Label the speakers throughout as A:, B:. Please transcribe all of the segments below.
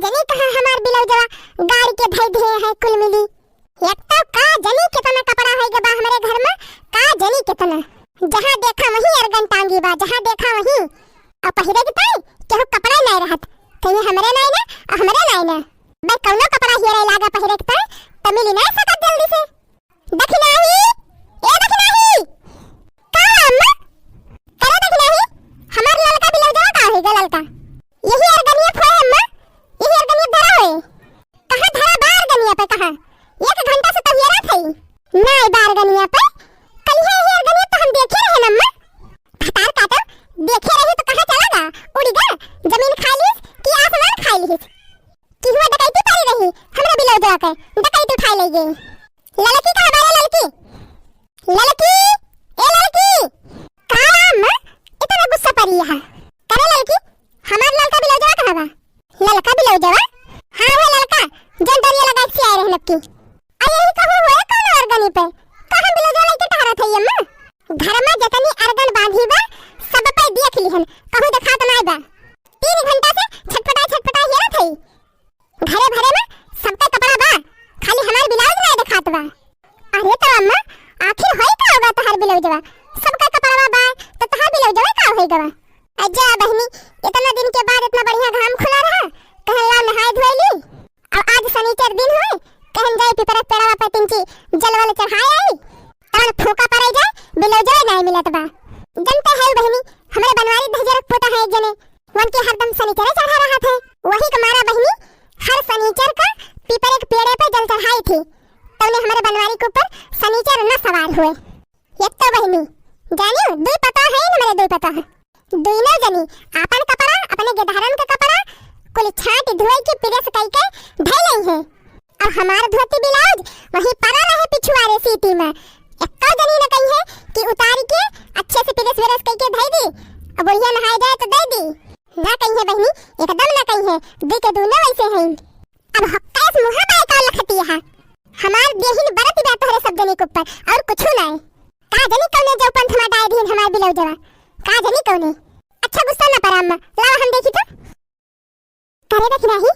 A: जनी कहा हमार बिलौजवा गाड़ी के धई धे है कुल मिली। एक तो का जनी कितना कपड़ा है के बा हमारे घर में, का जनी कितना जहां देखा वहीं अरगन टांगी बा, जहां देखा वहीं। और पहिरे के पाई केहू कपड़ा नहीं रहत, कहीं हमरे नहीं ना हमरे नहीं ना बे कौनो कपड़ा हिरे लागा पहिरे के पाई त मिली नहीं सकत जल्दी से। दखनाही ए दखनाही का अम्मा करे दखनाही हमार ललका बिलौजवा का है ग ललका यही अरगनिया खोए अम्मा, यही अरगनिया धरा होए। कहां धरा बार गनिया पे कहां? एक घंटा से तो हेरा थई नहीं बार गनिया पे। कल है यही अरगनिया तो हम देखे रहे अम्मा। भतार काटा देखे रही तो कहां चला गा उड़ी गा जमीन खा ली कि आसमान खा ली कि हुआ डकैती पड़ी रही हमरा बिलौजवा के डकैती उठा ले गई। ललकी कहां बारे ललकी ललकी ए ललकी का अम्मा इतना गुस्सा पड़ी है करे ललकी हमार ललका बिलौजवा कहां बा? ललका बिलौजवा हां है ललका जन दरिया लगा के आए रहे नक्की आ यही कहू होए कौन अरगनी पे कहां बिलौजवा लेके ठहरा थई अम्मा। घर में जतनी अरगन बांधी बा सब पे देख लिहन कहू देखा त नहीं बा। 3 घंटा से छटपटा हेरा थई घरे भरे में सबका कपड़ा बा खाली हमार ब्लाउज नहीं दिखात बा। अरे तो अम्मा आखिर होई का होगा तहार ब्लाउजवा सबका कपड़ा बा तो तहार ब्लाउजवा का होई गवा। अज्जा बहनी इतना दिन के बाद इतना बढ़िया घाम खुला रहा कहन ला नहाय धोइली और आज शनिचर दिन होए कहन जाए पिपरा पेड़वा पे तिनची जलवाल चढ़ाए आई तन फूका पड़े जाए ब्लाउजवा नहीं मिलत बा। जनता है बहनी हमारे बनवारी धजरक पोता है एक जने वन के हरदम शनिचर चढ़ा रहा था वही कमारा बहनी हर शनिचर का पीपर एक पेड़े पे जल चढ़ाई थी तो उन्हें हमारे बनवारी के ऊपर शनिचर न सवार हुए। एक तो बहनी जानियो दो पता है न मेरे दो पता है दोनों जनी आपन कपड़ा अपने गेधारन का कपड़ा कुल छाट धोई के प्रेस करके धै लई है और हमार धोती ब्लाउज वही पड़ा रहे पिछुआरे सीटी में। एक जनी ने कही है कि उतार के अच्छे से प्रेस वेरस करके धै दी और बढ़िया नहाय जाए तो दे दी ना कही है बहनी एकदम ना कही है दे के दोनों वैसे हैं। अब हक्कास मुहा बाय का लखती है हमार देहिन बरत जाता है सब जने के ऊपर और कुछ नहीं का जनी कौने जो पंथ में डाय दिन हमार ब्लाउजवा का जनी कौने। अच्छा गुस्सा ना पर अम्मा लाओ हम देखी तो करे देख नहीं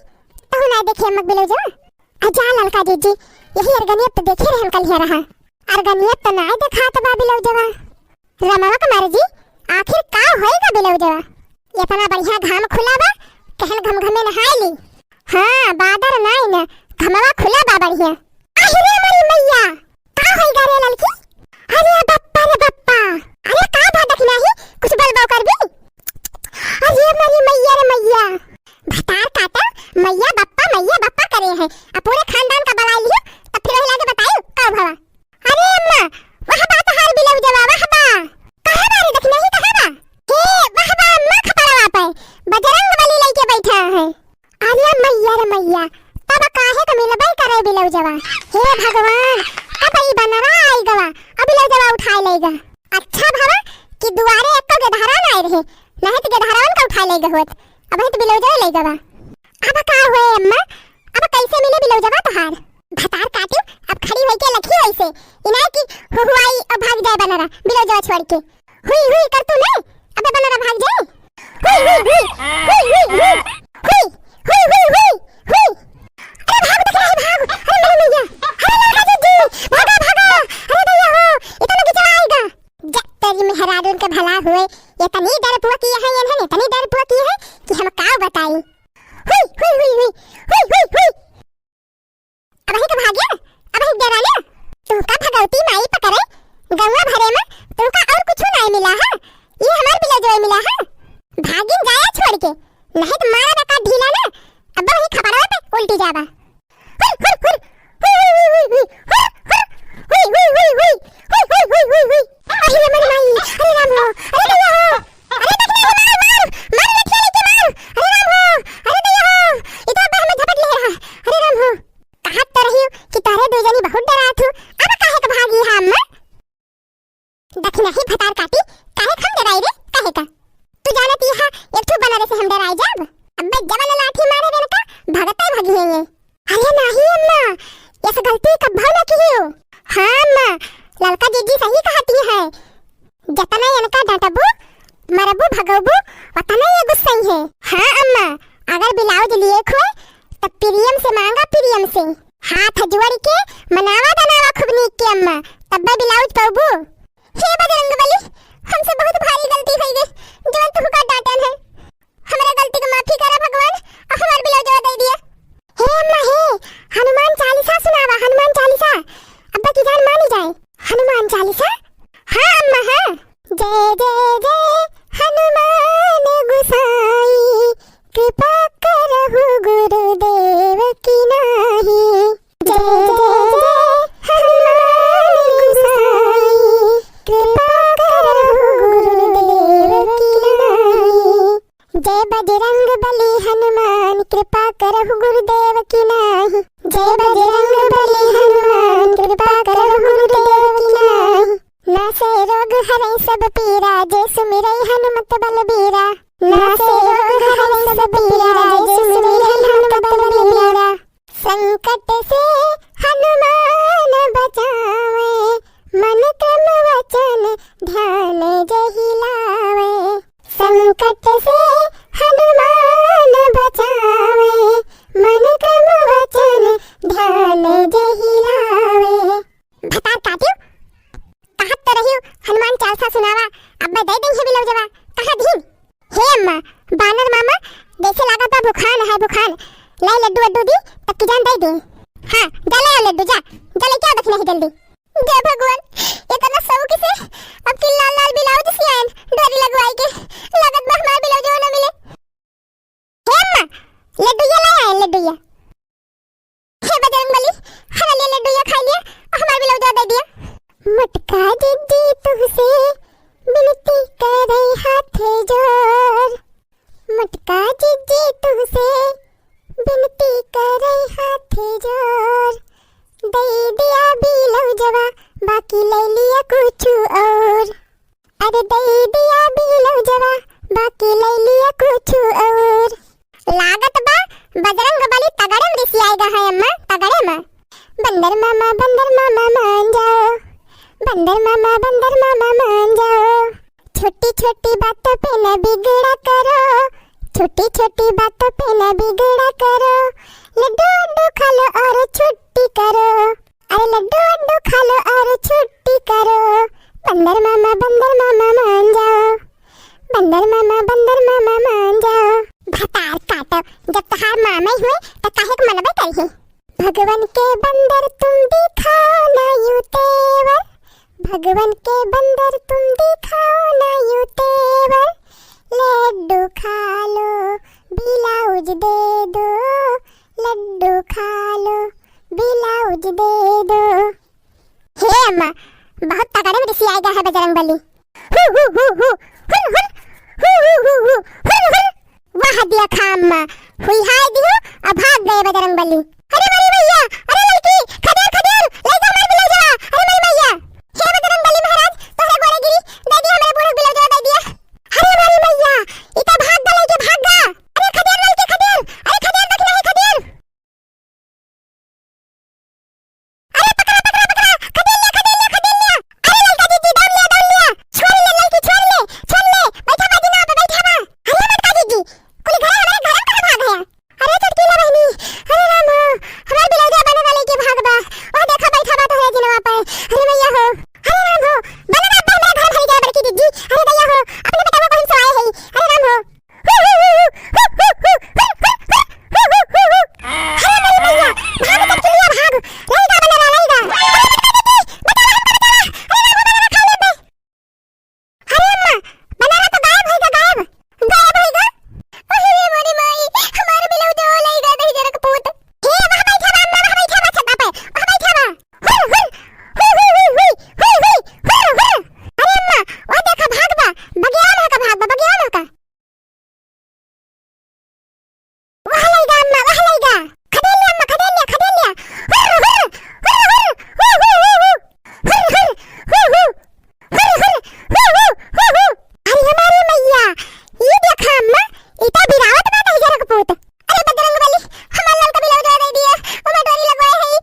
A: तो ना देखे अम्मा ब्लाउजवा अजा ललका जीजी यही अरगनियत तो देखे रहे हम कल ही रहा अरगनियत तो ना देखा तो बा ब्लाउजवा। रमावा कुमार जी आखिर का होएगा ब्लाउजवा इतना बढ़िया घाम खुला बा कहन घमघमे नहाय ली। हां बादर नहीं ना घमवा खुला बा बढ़िया। अरे मरी मैया का होएगा रे ललकी? अरे बप्पा रे बप्पा अरे का भा देख नहीं कुछ बलबो कर भी। अरे मरी मैया रे मैया भतार काटा मैया बप्पा करे हैं अब पूरे खानदान का बला लियो तब फिर वही लाके बताइयो का भवा। अरे अम्मा वह बात हाल ब्लाउजवा वह बा कहां बारे देख नहीं कहां बा हे वह बा अम्मा खपड़वा पे बजरंग बली लेके बैठा है। अरे मैया रे मैया तब काहे क मिलबई करे ब्लाउजवा हे भगवान कब ई बनरा आई गवा अब ब्लाउजवा उठा लेगा। अच्छा भवा कि दुआरे एक के धारा ना रहे नहीं तो गेधारावन का उठा लेगा होत अब तो ब्लाउजवा ले गवा। अब का होए अम्मा अब कैसे मिले ब्लाउजवा तहार? भतार काटू अब खड़ी होई के लखी वैसे इना की हुआई और भाग जाए बनरा ब्लाउजवा छोड़ के हुई कर तू नहीं अबे बनरा भाग जाए हुई अरे भाग देख रहे भाग। अरे मेरी मैया अरे लड़का जीजी भागा अरे दैया हो इतना लगी चलाएगा जब तेरी मेहरारून के भला हुए ये तनी डर पुआ की है इन्हें तनी डर पुआ की है कि हम का बताई। हुई अब ही तो भाग्या अब ही डराना तू का भगवती माई पकड़े गंगा भरे में तू का और कुछ नहीं मिला है ये हमार ब्लाउजवा मिला है। भागिन जाया छोड़ के नहीं तो मारा का ढीला ना अब वही खपड़ा पे उल्टी जाबा। अरे मेरी माई अरे राम हो अरे दैया हो अरे देखना मार लठिया लेके मार अरे राम हो अरे दैया हो इतना बह में झपट ले रहा अरे राम हो कहत तो रही कि तारे दो जनी बहुत डरात हो अब काहे का भागी है अम्मा। देख नहीं भतार काटी काहे खम डराई रे काहे का तू जानती है एक ठो बनरे से हम डराई जब अबे जवन लाठी मारे बेन का भगत भगी है ये प्रियम से मांगा प्रियम से हाथ जोड़ के मनावा दनावा खूब नीक के अम्मा तब्बा ब्लाउज पाबू। हे बजरंगबली हमसे बहुत भारी गलती हो गई जवन तू का डांटन है हमरा गलती के माफी करा भगवान और हमार ब्लाउज दे दिया। हे अम्मा हे हनुमान चालीसा सुनावा हनुमान चालीसा अब्बा की जान मानी जाए हनुमान चालीसा। हाँ अम्मा हाँ। जय जय जय हनुमान गुसाई कृपा करहु गुरुदेव की नाही। जय जय जय हनुमान गुसाई कृपा करहु गुरुदेव की नाही। जय बजरंग बली हनुमान कृपा करहु गुरुदेव की नाही। जय बजरंग बली हनुमान कृपा करहु गुरुदेव की नाही। नासे रोग हरै सब पीरा जय सुमिरै हनुमत बलबीरा। नासे रोग हरै सब पीरा जय सुमिरै हनुमत बलबीरा। संकट से हनुमान बचावे मन क्रम वचन ध्यान जहि लावे। संकट से हनुमान बचावे मन क्रम वचन ध्यान जहि लावे। भतार काटियो कहत तो रहियो हनुमान चालीसा सुनावा अब्बा दे देंगे ब्लाउजवा कहा धीन। हे अम्मा बानर मामा जैसे लागत बा बुखान है बुखान लाई लड्डू अड्डू दी तब की जान दे दे। हाँ जा ले लड्डू जा जा ले क्या देखना है जल्दी। जय भगवान इतना सब किसे अब की लाल लाल ब्लाउज सियान डोरी लगवाई के लागत बा हमार ब्लाउज ना मिले। हे अम्मा लड्डू ये लाया है लड्डू ये। हे बजरंगबली हरा ले लड्डू ये खा लिया और हमार ब्लाउज दे दिया। मटका जिद्दी तुझसे बिनती करे हाथ जोड़। मटका जिद्दी तुझसे बिनती करे हाथ जोड़। दे दिया ब्लाउजवा बाकी ले लिया कुछ और। अरे दे दिया ब्लाउजवा बाकी ले लिया कुछ और। लागत बा बजरंगबली तगड़े में रिसी आएगा है अम्मा तगड़े में। बंदर मामा मान जाओ बंदर मामा मान जाओ। छोटी छोटी बातों पे न बिगड़ा करो छोटी छोटी बातों पे न बिगड़ा करो। लड्डू अड्डू खा लो और छुट्टी करो। अरे लड्डू अड्डू खा लो और छुट्टी करो। बंदर मामा मान जाओ बंदर मामा मान जाओ। भतार काटो जब तहार मामा ही हुए तो काहे के मनबे करी। भगवान के बंदर तुम दिखाओ ना यूं तेवर। भगवान के बंदर तुम दिखाओ ना यूं तेवर। लड्डू खा लो ब्लाउज दे दो। लड्डू खा लो ब्लाउज दे दो। हे अम्मा बहुत तगड़े में रिसी आएगा है बजरंगबली। वाह दिया खा अम्मा हुई हाय दियो अब भाग गए बजरंगबली। अरे मेरी मैया अरे लड़की खदेर खदेर ले जा हमारे ब्लाउजवा। अरे मेरी मैया हे बजरंगबली महाराज तोहरे गोरे गिरी दे दिया हमारे बूढ़े ब्लाउजवा दे दिया। अरे मेरी मैया इता भाग गए के भाग गा। अरे खदेर लड़की खदेर अरे खदेर देख नहीं खदेर। अरे पकड़ा पकड़ा पकड़ा खदेर लिया। अरे लड़का जीजी दौड़ लिया छोड़ ले लड़की छोड़ ले बैठा बाजी ना पे बैठा बा। अरे लड़का जीजी कुल घर हमारे घर कहां भाग गया। अरे चटकीला बहनी अरे राम हमार ब्लाउज बने वाले के भाग बा और देखा बैठा बा तो है जिनवा पे। अरे मैया हो अरे राम हो बने ना बा मेरा घर भर गया बड़की जीजी। अरे दैया हो अपने बेटा को कहीं से आए है। अरे राम हो अरे मेरी मैया भाग चटकीला भाग लईगा बने लईगा। अरे अम्मा बनाना तो गायब होएगा गायब होएगा। ओहे मोरी माई हमारे ब्लाउज लईगा दही जरक पूत। हे वहां बैठा बा अम्मा वहां बैठा बा छत पे वहां बैठा बा। हुई अरे अम्मा वो देखा भाग बा बगियान हो का भाग बा बगियान हो का। वहां लईगा अम्मा वहां लईगा खदेल लिया अम्मा खदेल लिया। अरे हमारी मैया ये देखा अम्मा इता बिरावत बा दही जरक पूत। अरे बजरंगबली हमार लाल का ब्लाउज दे दिया ओमे डोरी लगवाए है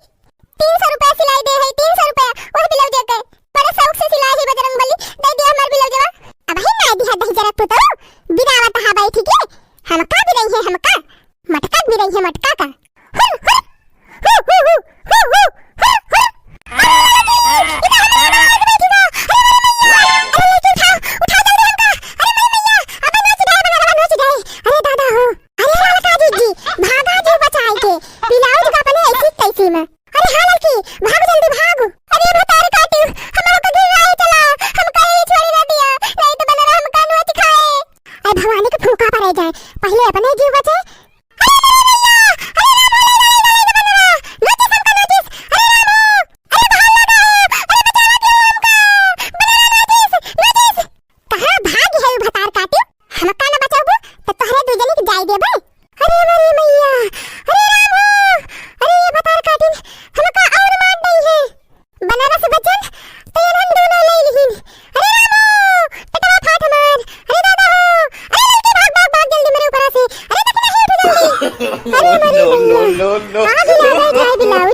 A: 300 रुपया सिलाई दे है 300 रुपया वो ब्लाउज के बड़े शौक से सिलाई है बजरंगबली दे दिया हमार ब्लाउजवा। अब है ना दिया दही जरक पूत बिरावत हा बैठी के हमका भी रही है हमका मटका भी रही है मटका का। अरे भैया आ भी ला गए ड्राई ब्लाउज